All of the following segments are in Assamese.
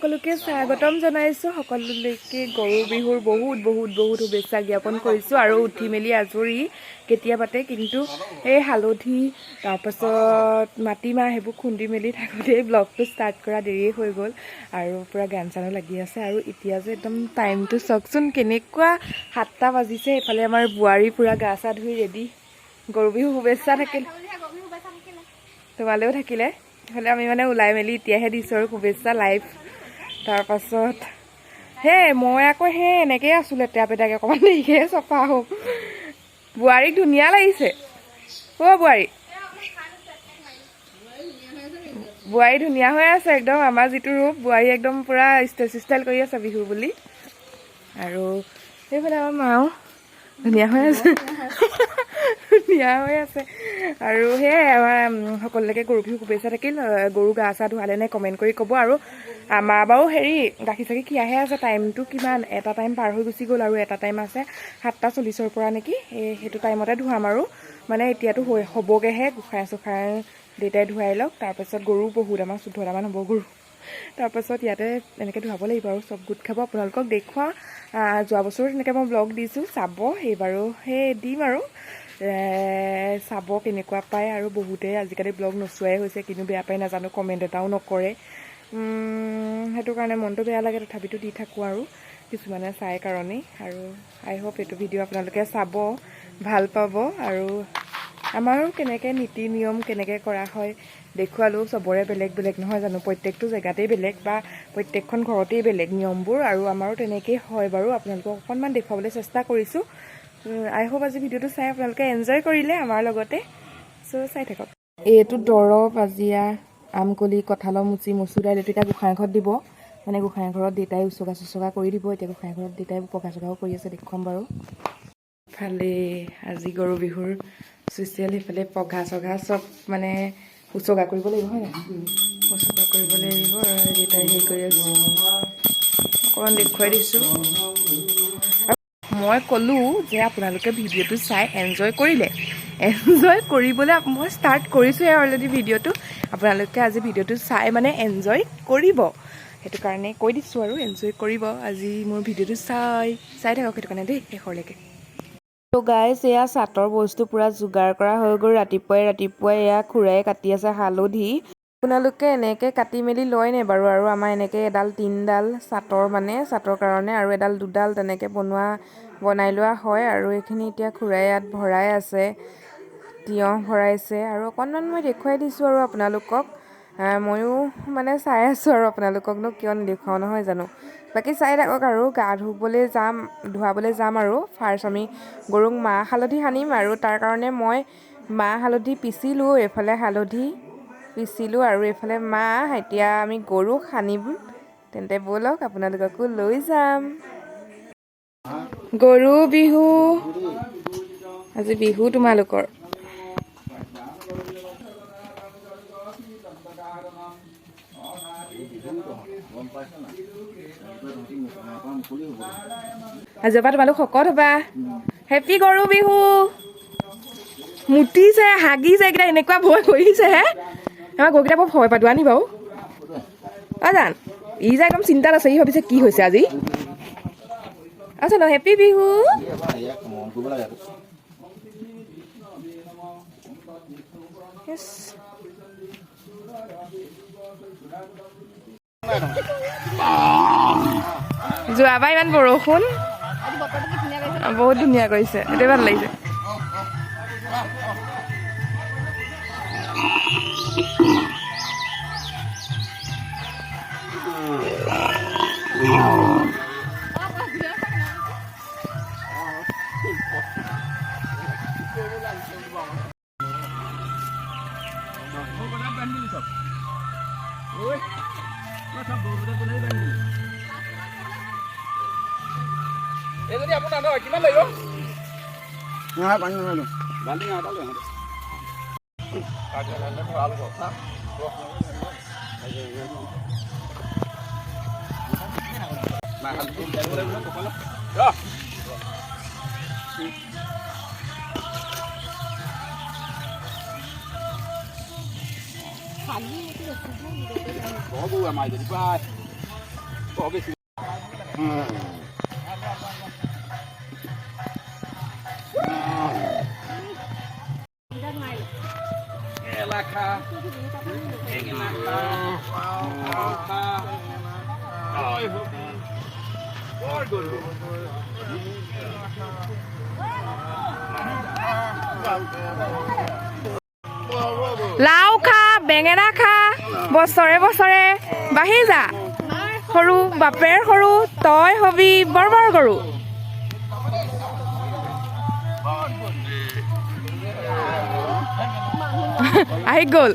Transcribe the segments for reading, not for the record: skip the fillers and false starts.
সকলোকে স্বাগতম জনাইছোঁ সকলোলৈকে গৰু বিহুৰ বহুত শুভেচ্ছা জ্ঞাপন কৰিছোঁ আৰু উঠি মেলি আজৰি কেতিয়াবাতে কিন্তু এই হালধি তাৰপাছত মাটিমাহ সেইবোৰ খুন্দি মেলি থাকোঁতেই ব্লগটো ষ্টাৰ্ট কৰা দেৰিয়ে হৈ গ'ল আৰু পূৰা গান চানো লাগি আছে আৰু এতিয়া যে একদম টাইমটো চাওকচোন কেনেকুৱা 7টা বাজিছে এইফালে আমাৰ বোৱাৰী পূৰা গা চা ধুই ৰেডি গৰু বিহু শুভেচ্ছা থাকিল তোমালৈও থাকিলে এইফালে আমি মানে ওলাই মেলি এতিয়াহে দিছোঁ আৰু শুভেচ্ছা লাইভ তাৰপাছত মই আকৌ এনেকৈ আছোঁ লেতেৰা পেটাকৈ অকণমান দেৰিকৈ চফা হ'ম বোৱাৰীক ধুনীয়া লাগিছে বোৱাৰী ধুনীয়া হৈ আছে একদম আমাৰ যিটো ৰূপ বোৱাৰী একদম পূৰা ষ্টাইল কৰি আছে বিহু বুলি আৰু সেইফালে আমাৰ মাও ধুনীয়া হৈ আছে আৰু সেয়াই আমাৰ সকলোলৈকে গৰু বিহু শুভেচ্ছা থাকিল গৰু গা চা ধুৱালে নে কমেণ্ট কৰি ক'ব আৰু আমাৰ বাৰু গাখীৰ চাখীৰ খিয়াহে আছে টাইমটো কিমান এটা টাইম পাৰ হৈ গুচি গ'ল আৰু এটা টাইম আছে 7:40ৰ পৰা নেকি সেইটো টাইমতে ধুৱাম আৰু মানে এতিয়াতো হ'বগৈহে গোঁসাই চোখাই দেউতাই ধুৱাই লওক তাৰপাছত গৰু বহুত আমাৰ 14টামান হ'ব গৰু তাৰপাছত ইয়াতে এনেকৈ ধুৱাব লাগিব আৰু চব গোট খাব আপোনালোকক দেখুৱাওঁ যোৱা বছৰো তেনেকৈ মই ব্লগ দিছোঁ চাব সেইবাৰো দিম আৰু চাব কেনেকুৱা পায় আৰু বহুতে আজিকালি ব্লগ নোচোৱাই হৈছে কিন্তু বেয়া পাই নাজানো কমেণ্ট এটাও নকৰে সেইটো কাৰণে মনটো বেয়া লাগে তথাপিতো দি থাকোঁ আৰু কিছুমানে চাই কাৰণেই আৰু আই হোপ এইটো ভিডিঅ' আপোনালোকে চাব ভাল পাব আৰু আমাৰো কেনেকৈ নীতি নিয়ম কেনেকৈ কৰা হয় দেখুৱালেও চবৰে বেলেগ নহয় জানো প্ৰত্যেকটো জেগাতেই বেলেগ বা প্ৰত্যেকখন ঘৰতেই বেলেগ নিয়মবোৰ আৰু আমাৰো তেনেকেই হয় বাৰু আপোনালোকক অকণমান দেখুৱাবলৈ চেষ্টা কৰিছোঁ আই হোপ আজি ভিডিঅ'টো চাই আপোনালোকে এনজয় কৰিলে আমাৰ লগতে চ' চাই থাকক এইটো দৰৱ আজিয়া আমকলি কঁঠালৰ মুচি মচুৰ দাইল এইটো এতিয়া গোঁসাই ঘৰত দিব মানে গোঁসাই ঘৰত দেউতাই উচকা কৰি দিব এতিয়া গোঁসাই ঘৰত দেউতাই পকা চকাও কৰি আছে দেখুৱাম বাৰু ইফালে আজি গৰু বিহুৰ স্পেচিয়েল সেইফালে পঘা চঘা চব মানে উচৰ্গা কৰিব লাগিব হয় নাই উচৰ্গা কৰিব লাগিব আৰু দেউতাই হেৰি কৰি আছোঁ অকণমান দেখুৱাই দিছোঁ মই ক'লোঁ যে আপোনালোকে ভিডিঅ'টো চাই এনজয় কৰিলে এনজয় কৰিবলৈ মই ষ্টাৰ্ট কৰিছোঁহে অলৰেডি ভিডিঅ'টো আপোনালোকে আজি ভিডিঅ'টো চাই মানে এনজয় কৰিব সেইটো কাৰণে কৈ দিছোঁ আৰু এনজয় কৰিব আজি মোৰ ভিডিঅ'টো চাই থাকক সেইটো কাৰণে দেই শেষৰলৈকে তো গাইজ এয়া চাটৰ বস্তু পূৰা যোগাৰ কৰা হৈ গ'ল ৰাতিপুৱাই এয়া খুৰাই কাটি আছে হালধি আপোনালোকে এনেকৈ কাটি মেলি লয়নে বাৰু আৰু আমাৰ এনেকৈ এডাল 3ডাল চাটৰ কাৰণে আৰু এডাল 2ডাল তেনেকৈ বনাই লোৱা হয় আৰু এইখিনি এতিয়া খুৰাই ইয়াত ভৰাই আছে তিয়ঁহ ভৰাইছে আৰু অকণমান মই দেখুৱাই দিছোঁ আৰু আপোনালোকক ময়ো মানে চাই আছোঁ আৰু আপোনালোককনো কিয় নেদেখুৱাওঁ নহয় জানো বাকী চাই থাকক আৰু গা ধুৱাবলৈ যাম আৰু ফাৰ্ষ্ট আমি গৰুক মাহ হালধি সানিম আৰু তাৰ কাৰণে মই মাহ হালধি পিচিলোঁ এইফালে হালধি পিচিলোঁ আৰু এইফালে মাহ এতিয়া আমি গৰুক সানিম তেন্তে ব'লক আপোনালোককো লৈ যাম গৰু বিহু আজি বিহু তোমালোকৰ আজিৰ পৰা তোমালোক শকত হ'বা হেপী গৰু বিহু মুতিছে হাগিছে এইকেইটা এনেকুৱা ভয় কৰিছে আমাৰ গৰুকেইটা বৰ ভয় পাতো আনি বাৰু জান ই যে একদম চিন্তাত আছে ই ভাবিছে কি হৈছে আজি আছে ন হেপী বিহু যোৱাবাৰ ইমান বৰষুণ বহুত ধুনীয়া কৰিছে এইটোৱে ভাল লাগিছে কিমান লাগিব লাও খা বেঙেনা খা বছৰে বছৰে বাঢ়ি যা সৰু বাপেৰ সৰু তই হবি বৰ বৰ গৰু আহি গ'ল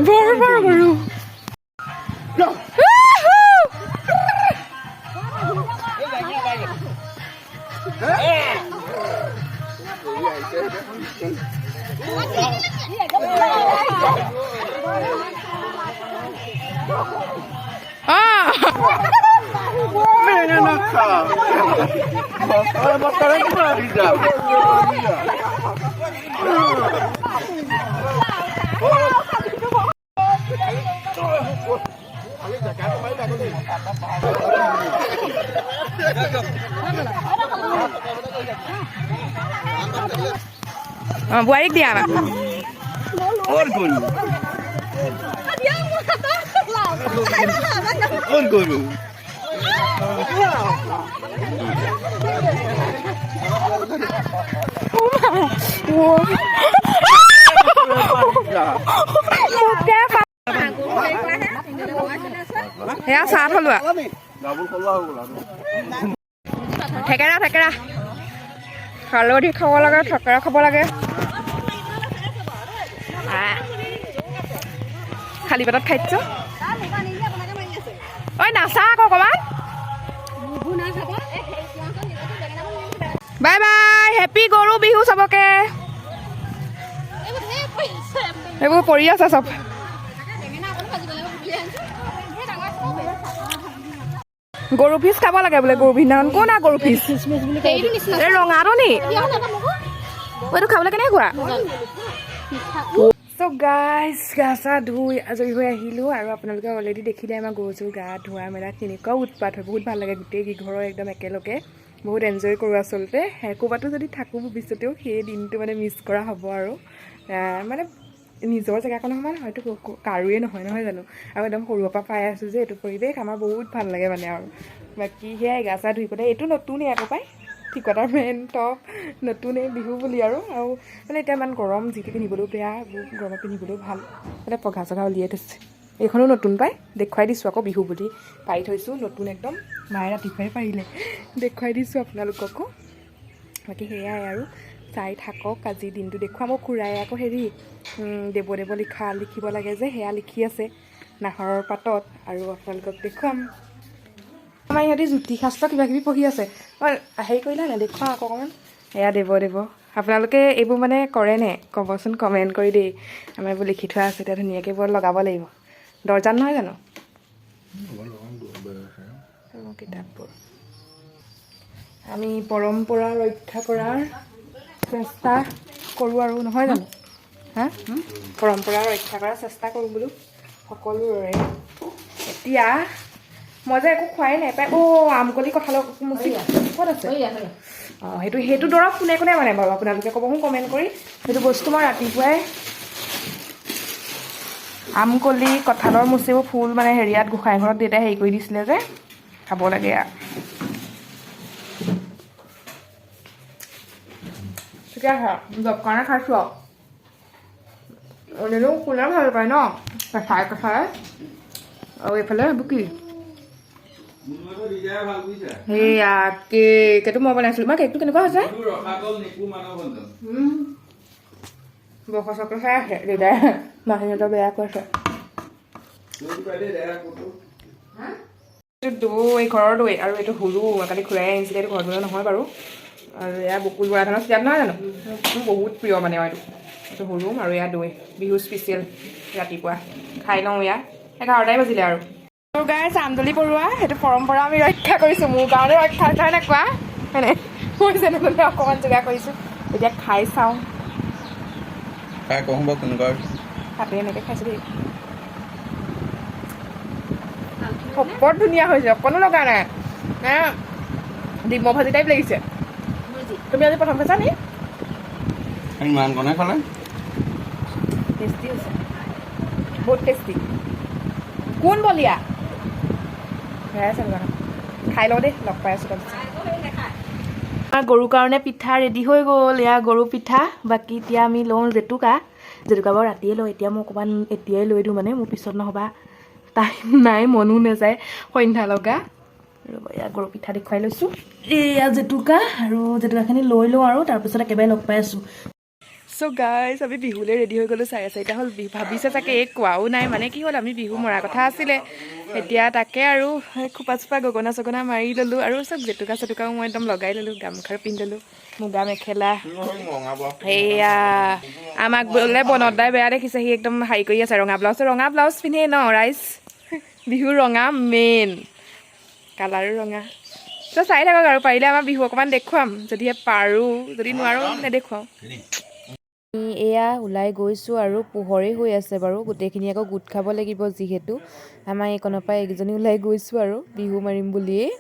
বৰ বৰ গৰু বোৱাৰীক দিয়া সেয়া চাহ থলোৱা থেকেৰা থেকেৰা হালধি খাব লাগে থেকেৰা খাব লাগে খালী পেটত খাইছ ঐ নাচা আকৌ অকণমান বাই বাই হেপী গৰু বিহু চবকে এইবোৰ পৰি আছে চব গৰু ফিজ খাব লাগে বোলে গৰু বিহুদিনাখন কোন আৰু গৰু ফিজ ৰঙাটো নি এইটো খাবলৈ কেনেকুৱা চ' গাইজ গা চা ধুই আজৰি হৈ আহিলোঁ আৰু আপোনালোকে অলৰেডি দেখিলে আমাৰ গৰুযোৰ গা ধোৱা মেলা কেনেকুৱা উৎপাত হয় বহুত ভাল লাগে গোটেই কেইঘৰৰ একদম একেলগে বহুত এনজয় কৰোঁ আচলতে ক'ৰবাতো যদি থাকোঁ ভৱিষ্যতেও সেই দিনটো মানে মিছ কৰা হ'ব আৰু মানে নিজৰ জেগাকণ সমান হয়তো কাৰোৱে নহয় জানো আৰু একদম সৰুৰ পৰা পাই আছোঁ যে এইটো পৰিৱেশ আমাৰ বহুত ভাল লাগে মানে আৰু বাকী সেয়াই গা চা ধুই পেলাই এইটো নতুনেই আকৌ পাই ঠিকতাৰ মেইন টপ নতুনেই বিহু বুলি আৰু মানে এতিয়া ইমান গৰম যিটো পিন্ধিবলৈও বেয়া গৰমত পিন্ধিবলৈও ভাল মানে পঘা চঘা উলিয়াই থৈছে এইখনো নতুন পাই দেখুৱাই দিছোঁ আকৌ বিহু বুলি পাৰি থৈছোঁ নতুন একদম মায়ে ৰাতিপুৱাই পাৰিলে দেখুৱাই দিছোঁ আপোনালোককো বাকী সেয়াই আৰু চাই থাকক আজি দিনটো দেখুৱাম মোক খুৰাই আকৌ হেৰি দেৱদেৱ লিখিব লাগে যে সেয়া লিখি আছে নাহৰৰ পাতত আৰু আপোনালোকক দেখুৱাম আমাৰ ইহঁতে জ্যোতিষাস্ত্ৰ কিবা কিবি পঢ়ি আছে হেৰি কৰিলা নে দেখুৱাম আকৌ অকণমান এয়া দেৱ আপোনালোকে এইবোৰ মানে কৰেনে ক'বচোন কমেণ্ট কৰি দেই আমাৰ এইবোৰ লিখি থোৱা আছে এতিয়া ধুনীয়াকৈ এইবোৰ লগাব লাগিব দৰ্জাত নহয় জানো কিতাপবোৰ আমি পৰম্পৰা ৰক্ষা কৰাৰ চেষ্টা কৰোঁ আৰু নহয় জানো হা পৰম্পৰা ৰক্ষা কৰাৰ চেষ্টা কৰোঁ বোলো সকলোৰে এতিয়া মই যে একো খোৱাই নাই পাই আমকলি কঁঠালৰ মুচি ক'ত আছে অঁ সেইটো দৰৱ কোনে কোনে মানে বাৰু আপোনালোকে ক'বচোন কমেণ্ট কৰি সেইটো বস্তু মই ৰাতিপুৱাই আমকলি কঁঠালৰ মুচিবোৰ ফুল মানে হেৰিয়াত গোঁসাই ঘৰত দেউতাই হেৰি কৰি দিছিলে যে খাব লাগে ঠিকে আছে জব কাৰণে খাইছোঁ আৰু এনেও কোনে ভাল পায় ন কেঁচাই আৰু এইফালে এইবোৰ কি সেয়া কেকটো মই বনাইছিলোঁ মই কেকটো কেনেকুৱা হৈছে বৰষা চাই আছে দেউতাই মাহীহঁতৰ বেয়া কৈছে দৈ ঘৰৰ দৈ আৰু এইটো সৰু কালি খুৰাই আনিছিলে এইটো ঘৰত বনোৱা নহয় বাৰু আৰু এয়া বকুল বৰা ধানৰ চিৰাপ নহয় জানো মোৰ বহুত প্ৰিয় মানে এইটো সৰু আৰু এয়া দৈ বিহু স্পেচিয়েল ৰাতিপুৱা খাই লওঁ এয়া 11টাই বাজিলে আৰু গাই চামদলি পৰুৱা সেইটো পৰম্পৰা আমি ৰক্ষা কৰিছোঁ মোৰ কাৰণে ৰক্ষাৰ কাৰণে কোৱা হয়নে মই যেনেকৈ অকণমান যোগাৰ কৰিছোঁ এতিয়া খাই চাওঁ খাই কওঁ বাৰু কেনেকুৱা হাতে এনেকৈ খাইছোঁ দেই বৰ ধুনীয়া হৈছে অকণো লগা নাই ডিমৰ ভাজি টাইপ লাগিছে তুমি আজি প্ৰথম খাইছা নি ইমান কণে খালে টেষ্টি হৈছে বহুত টেষ্টি কোন বলিয়া সেয়াই চালোঁ খাই লওঁ দেই লগ পাই আছোঁ তাৰপিছত গৰুৰ কাৰণে পিঠা ৰেডি হৈ গ'ল এয়া গৰু পিঠা বাকী এতিয়া আমি লওঁ জেতুকা বাৰু ৰাতিয়ে লওঁ এতিয়া মই অকণমান এতিয়াই লৈ দিওঁ মানে মোৰ পিছত নহ'বা টাইম নাই মনো নাযায় সন্ধ্যা লগা ৰ'ব এয়া গৰু পিঠা দেখুৱাই লৈছোঁ এয়া জেতুকা আৰু জেতুকাখিনি লৈ লওঁ আৰু তাৰপিছত একেবাৰে লগ পাই আছোঁ চ' গাইজ আমি বিহুলৈ ৰেডি হৈ গ'লোঁ 4:30 হ'ল ভাবিছে চাগে এই কোৱাও নাই মানে কি হ'ল আমি বিহু মৰা কথা আছিলে এতিয়া তাকে আৰু খোপা চোপা গগনা চগনা মাৰি ল'লোঁ আৰু চব জেতুকা চেতুকাও মই একদম লগাই ল'লোঁ গামখাৰু পিন্ধি ল'লোঁ মুগা মেখেলা সেয়া আমাক বোলে বনদাই বেয়া দেখিছে সি একদম হেৰি কৰি আছে ৰঙা ব্লাউজ পিন্ধে ন ৰাইজ বিহু ৰঙা মেইন কালাৰো ৰঙা ত' চাই থাকক আৰু পাৰিলে আমাৰ বিহু অকণমান দেখুৱাম যদিহে পাৰোঁ যদি নোৱাৰোঁ নেদেখুৱাওঁ এয়া ওলাই গৈছোঁ আৰু পোহৰেই হৈ আছে বাৰু গোটেইখিনি আকৌ গোট খাব লাগিব যিহেতু আমাৰ এইকণৰ পৰা একজনী ওলাই গৈছোঁ আৰু বিহু মাৰিম বুলিয়েই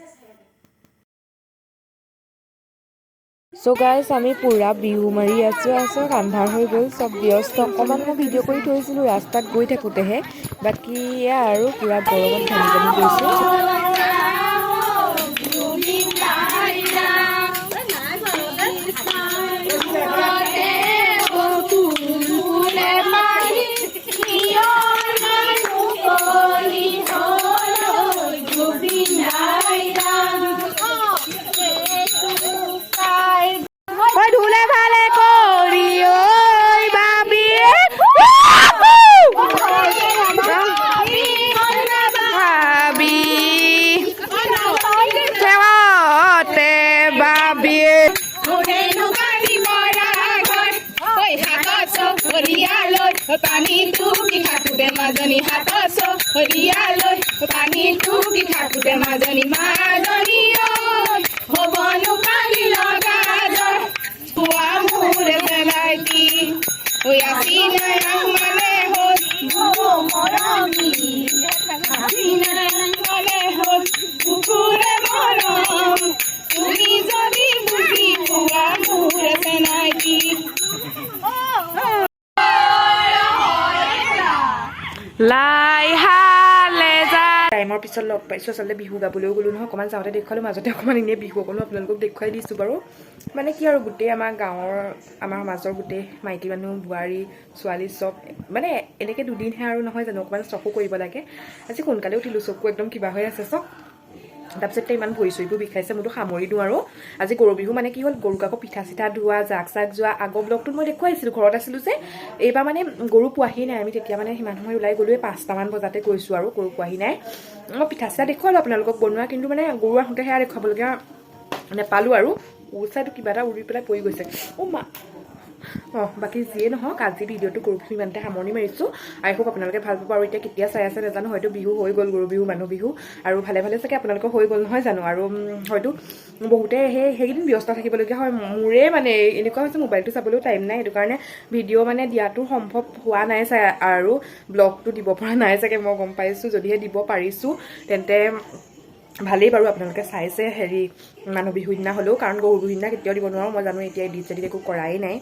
চ' গাইজ আমি পুৰা বিহু মাৰি আছোঁ আন্ধাৰ হৈ গ'ল চব ব্যস্ত অকণমান মই ভিডিঅ' কৰি থৈছিলোঁ ৰাস্তাত গৈ থাকোঁতেহে বাকী এয়া আৰু পুৰা গৰমত ঘামি ঘামি গৈছোঁ ধুলে ভালে কৰি ঐ বাবি ভাবি সেৱতে বাবি পানী টুকি থাকোঁতে মাজনী হাতত চৰিয়ালৈ পানী টুকি থাকোঁতে মাজনী মাজনী হ'বনো পানী লগা চোৱা মোৰে পেলাইতি ঐ আসি নাই মানে হ'ল মৰমী আসি নাই মানে হ'ল কুকুৰে মৰম তুমি যদি বুজি পোৱা মোৰে পেলাইতি লাই হালে যায় টাইমৰ পিছত লগ পাইছোঁ আচলতে বিহু গাবলৈও গ'লোঁ নহয় অকণমান যাওঁতে দেখুৱালোঁ মাজতে অকণমান এনেই বিহু অকণো আপোনালোকক দেখুৱাই দিছোঁ বাৰু মানে কি আৰু গোটেই আমাৰ গাঁৱৰ আমাৰ সমাজৰ গোটেই মাইকী মানুহ বোৱাৰী ছোৱালী চব মানে এনেকৈ দুদিনহে আৰু নহয় জানো অকণমান চকু কৰিব লাগে আজি সোনকালে উঠিলোঁ চকু একদম কিবা হৈ আছে চব তাৰপিছত ইমান ভৰি চৰিবোৰ বিষাইছে মোৰতো সামৰি দিওঁ আৰু আজি গৰু বিহু মানে কি হ'ল গৰুক আকৌ পিঠা চিঠা ধোৱা জাক চাক যোৱা আগৰ ব্লগটোত মই দেখুৱাইছিলোঁ ঘৰত আছিলোঁ যে এইবাৰ মানে গৰু পোৱাহি নাই আমি তেতিয়া মানে সিমান সময় ওলাই গ'লোৱে 5টামান বজাতে গৈছোঁ আৰু গৰু পোৱাহি নাই মই পিঠা চিঠা দেখুৱালোঁ আপোনালোকক বনোৱা কিন্তু মানে গৰু আহোঁতে সেয়া দেখুৱাবলগীয়া নেপালোঁ আৰু চাইটো কিবা এটা উৰি পেলাই পৰি গৈছে অ' মা বাকী যিয়ে নহওক আজি ভিডিঅ'টো গৰু বিহু ইমানতে সামৰণি মাৰিছোঁ আই হোপ আপোনালোকে ভাল পাব আৰু এতিয়া কেতিয়া চাই আছে নাজানো হয়তো বিহু হৈ গ'ল গৰু বিহু মানুহ বিহু আৰু ভালে ভালে চাগে আপোনালোকৰ হৈ গ'ল নহয় জানো আৰু হয়তো বহুতে সেইকেইদিন ব্যস্ত থাকিবলগীয়া হয় মোৰে মানে এনেকুৱা হৈছে মোবাইলটো চাবলৈও টাইম নাই সেইটো কাৰণে ভিডিঅ' মানে দিয়াটো সম্ভৱ হোৱা নাই চাগে আৰু ব্লগটো দিব পৰা নাই চাগে মই গম পাইছোঁ যদিহে দিব পাৰিছোঁ তেন্তে ভালেই বাৰু আপোনালোকে চাইছে হেৰি মানুহ বিহু দিনা হ'লেও কাৰণ গৰু বিহু দিনা কেতিয়াও দিব নোৱাৰোঁ মই জানো এতিয়া এডিট চেডিট একো কৰাই নাই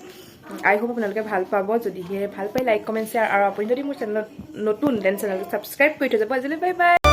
আই হোপ আপোনালোকে ভাল পাব যদিহে ভাল পাই লাইক কমেণ্ট শ্বেয়াৰ আৰু আপুনি যদি মোৰ চেনেলত নতুন দেন চেনেলটো ছাবস্ক্ৰাইব কৰি থৈ যাব আজিলৈ বাই বাই